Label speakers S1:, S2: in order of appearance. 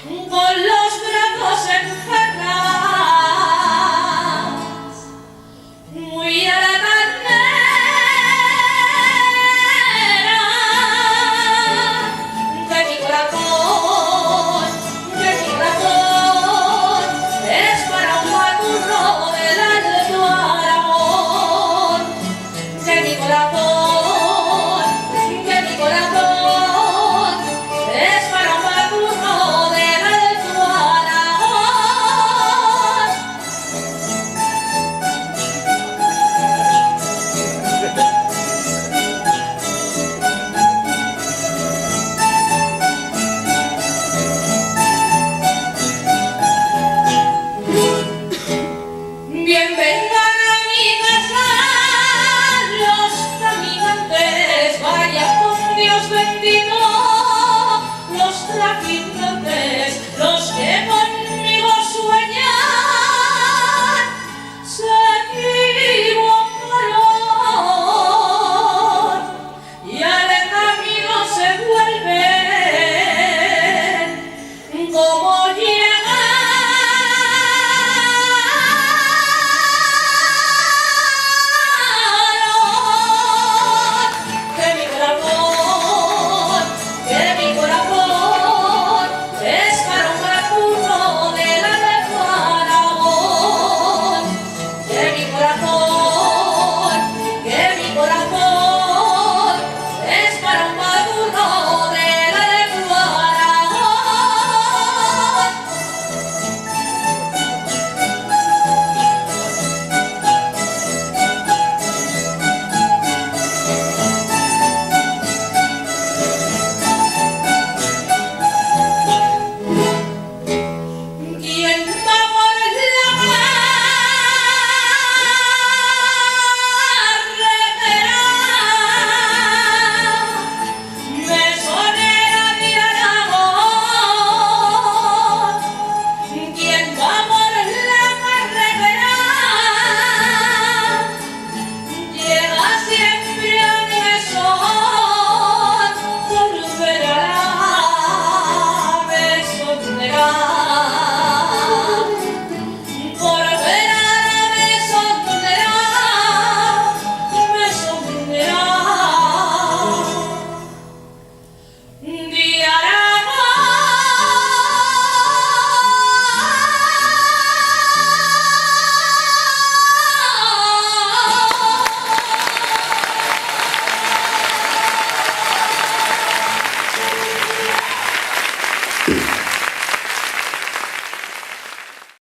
S1: con los brazos encerrados, muy a la manera de mi corazón, es para un baturro del alto Aragón, de mi corazón, es para un baturro del alto Aragón. Bien vengan a mi casa los caminantes, vaya con Dios bendito, los traficantes, los que conmigo sueñan, se equivocaron y al camino se vuelven como